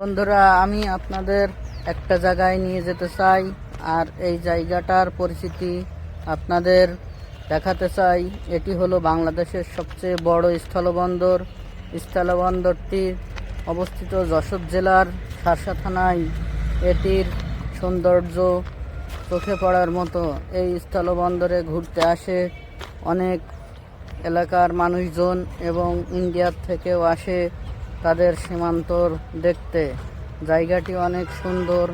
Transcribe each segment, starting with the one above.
বন্ধুরা, আমি আপনাদের একটা জায়গায় নিয়ে যেতে চাই, আর এই জায়গাটার পরিচিতি আপনাদের দেখাতে চাই। এটি হলো বাংলাদেশের সবচেয়ে বড় স্থলবন্দর। স্থলবন্দরটি অবস্থিত যশোর জেলার শার্শা থানায়। এটির সৌন্দর্য চোখে পড়ার মতো। এই স্থলবন্দরে ঘুরতে আসে অনেক এলাকার মানুষজন এবং ইন্ডিয়ার থেকেও আসে তাদের সীমান্তর দেখতে। জায়গাটি অনেক সুন্দর,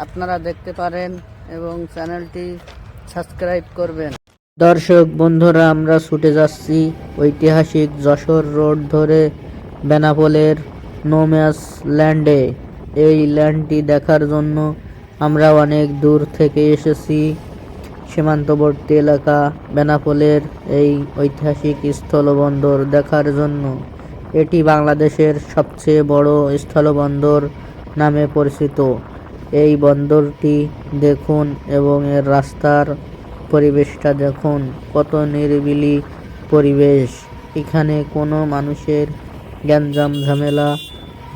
আপনারা দেখতে পারেন এবং চ্যানেলটি সাবস্ক্রাইব করবেন। দর্শক বন্ধুরা, আমরা ছুটে যাচ্ছি ঐতিহাসিক যশোর রোড ধরে বেনাপোলের নোম্যান্স ল্যান্ডে। এই ল্যান্ডটি দেখার জন্য আমরা অনেক দূর থেকে এসেছি। সীমান্তবর্তী এলাকা বেনাপোলের এই ঐতিহাসিক স্থলবন্দর দেখার জন্য। এটি বাংলাদেশের সবচেয়ে বড় স্থলবন্দর নামে পরিচিত। এই বন্দরটি দেখুন এবং এর রাস্তার পরিবেশটা দেখুন, কত নিরিবিলি পরিবেশ। এখানে কোনো মানুষের গ্যাঞ্জাম ঝামেলা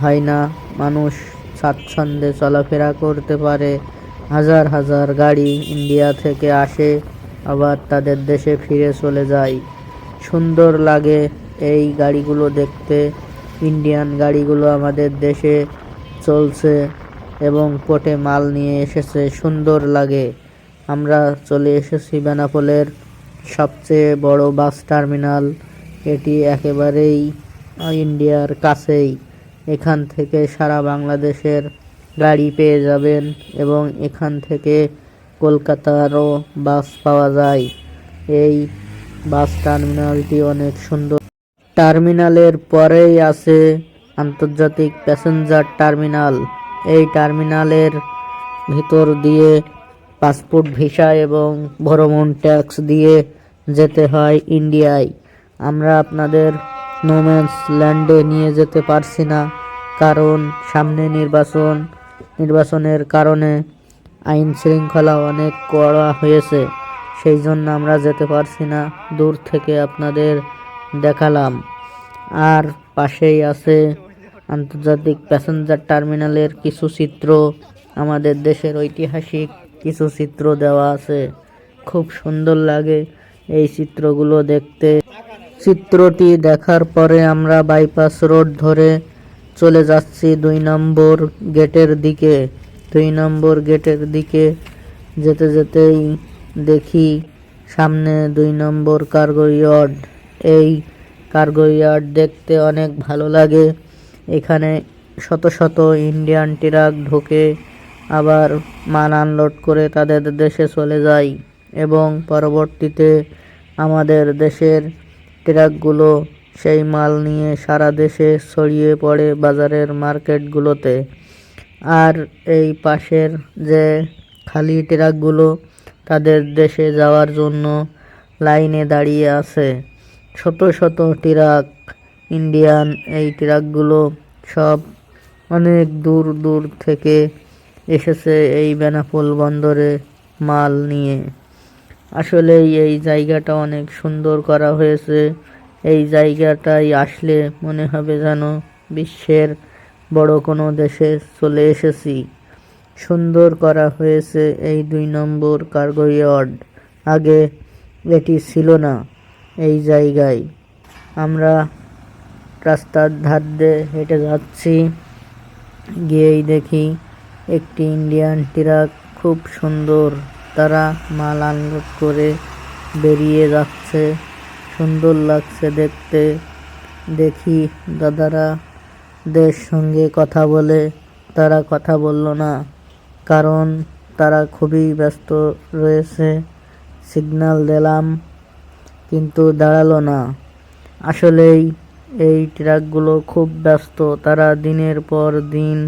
হয় না, মানুষ স্বাচ্ছন্দ্যে চলাফেরা করতে পারে। হাজার হাজার গাড়ি ইন্ডিয়া থেকে আসে, আবার তাদের দেশে ফিরে চলে যায়। সুন্দর লাগে এই গাড়িগুলো দেখতে। ইন্ডিয়ান গাড়িগুলো আমাদের দেশে চলছে এবং পোর্টে মাল নিয়ে এসেছে, সুন্দর লাগে। আমরা চলে এসেছি বেনাপোলের সবচেয়ে বড় বাস টার্মিনাল। এটি একেবারেই ইন্ডিয়ার কাছেই। এখান থেকে সারা বাংলাদেশের গাড়ি পেয়ে যাবেন এবং এখান থেকে কলকাতারও বাস পাওয়া যায়। এই বাস টার্মিনালটি অনেক সুন্দর। টার্মিনালের পরেই আছে আন্তর্জাতিক প্যাসেঞ্জার টার্মিনাল। এই টার্মিনালের ভিতর দিয়ে পাসপোর্ট, ভিসা এবং ভ্রমণ ট্যাক্স দিয়ে যেতে হয় ইন্ডিয়ায়। আমরা আপনাদের নোম্যান্স ল্যান্ডে নিয়ে যেতে পারছি না, কারণ সামনে নির্বাচনের কারণে আইন শৃঙ্খলা অনেক কড়া হয়েছে। সেই জন্য আমরা যেতে পারছি না, দূর থেকে আপনাদের দেখালাম। আর পাশেই আছে আন্তর্জাতিক প্যাসেঞ্জার টার্মিনালের কিছু চিত্র, আমাদের দেশের ঐতিহাসিক কিছু চিত্র দেওয়া আছে। খুব সুন্দর লাগে এই চিত্রগুলো দেখতে। চিত্রটি দেখার পরে আমরা বাইপাস রোড ধরে চলে যাচ্ছি 2 নম্বর গেটের দিকে। 2 নম্বর গেটের দিকে যেতে যেতেই দেখি সামনে 2 নম্বর কার্গো ইয়ার্ড। এই কার্গো ইয়ার্ড দেখতে অনেক ভালো লাগে। এখানে শত শত ইন্ডিয়ান ট্রাক ঢোকে, আবার মাল আনলোড করে তাদের দেশে চলে যায় এবং পরবর্তীতে আমাদের দেশের ট্রাকগুলো সেই মাল নিয়ে সারা দেশে ছড়িয়ে পড়ে বাজারের মার্কেটগুলোতে। আর এই পাশের যে খালি ট্রাকগুলো তাদের দেশে যাওয়ার জন্য লাইনে দাঁড়িয়ে আছে। শত শত ট্রাক ইন্ডিয়ান। এই ট্রাকগুলো সব অনেক দূর দূর থেকে এসেছে এই বেনাপোল বন্দরে মাল নিয়ে। আসলে এই জায়গাটা অনেক সুন্দর করা হয়েছে। এই জায়গাটায় আসলে মনে হবে যেন বিশ্বের বড় কোনো দেশে চলে এসেছি। সুন্দর করা হয়েছে এই 2 নম্বর কার্গো ইয়ার্ড। আগে এটি ছিল না এই জায়গায়। আমরা রাস্তার ধার দিয়ে হেঁটে যাচ্ছি, গিয়েই দেখি একটি ইন্ডিয়ান ট্রাক, খুব সুন্দর। তারা মাল আনলোড করে বেরিয়ে যাচ্ছে, সুন্দর লাগছে দেখতে। দেখি দাদারা দের সঙ্গে কথা বলে, তারা কথা বলল না, কারণ তারা খুবই ব্যস্ত রয়েছে। সিগন্যাল দিলাম কিন্তু দাঁড়ালো না। আসলেই এই ট্রাকগুলো খুব ব্যস্ত। তারা দিনের পর দিন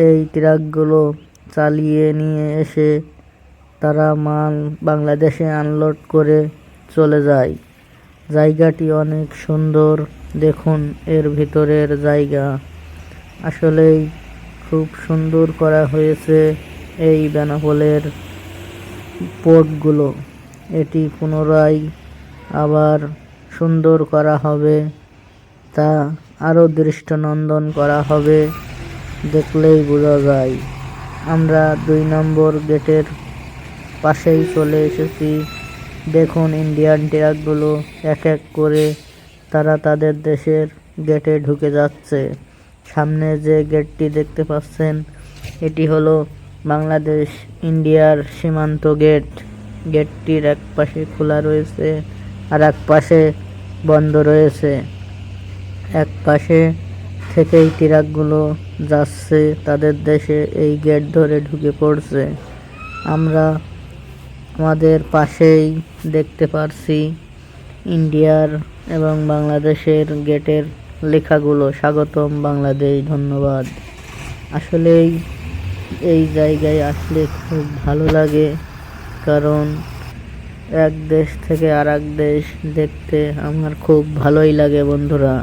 এই ট্রাকগুলো চালিয়ে নিয়ে এসে তারা মাল বাংলাদেশে আনলোড করে চলে যায়। জায়গাটি অনেক সুন্দর, দেখুন এর ভিতরের জায়গা। আসলেই খুব সুন্দর করা হয়েছে এই বেনাপোলের পোর্টগুলো। এটি পুনরায় আবার সুন্দর করা হবে, তা আরও দৃষ্টিনন্দন করা হবে। দেখলেই বোঝা যায়। আমরা 2 নম্বর গেটের পাশেই চলে এসেছি। দেখুন ইন্ডিয়ান ট্রাকগুলো এক এক করে তারা তাদের দেশের গেটে ঢুকে যাচ্ছে। সামনে যে গেটটি দেখতে পাচ্ছেন এটি হলো বাংলাদেশ ইন্ডিয়ার সীমান্ত গেট। গেটটির এক পাশে খোলা রয়েছে আর এক পাশে বন্ধ রয়েছে। এক পাশে থেকেই ট্রাকগুলো যাচ্ছে তাদের দেশে, এই গেট ধরে ঢুকে পড়ছে। আমরা আমাদের পাশেই দেখতে পারছি ইন্ডিয়ার এবং বাংলাদেশের গেটের লেখাগুলো, স্বাগতম বাংলাদেশ, ধন্যবাদ। আসলেই এই জায়গায় আসলে খুব ভালো লাগে, কারণ এক দেশ থেকে আর এক দেশ দেখতে আমার খুব ভালোই লাগে বন্ধুরা।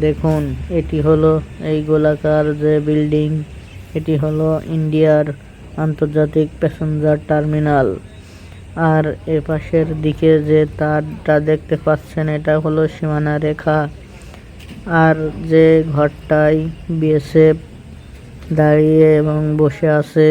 দেখুন এটি হলো এই গোলাকার যে বিল্ডিং, এটি হলো ইন্ডিয়ার আন্তর্জাতিক প্যাসেঞ্জার টার্মিনাল। আর এ পাশের দিকে যে তারটা দেখতে পাচ্ছেন এটা হলো সীমানা রেখা। আর যে ঘরটায় বিএসএফ দাঁড়িয়ে এবং বসে আছে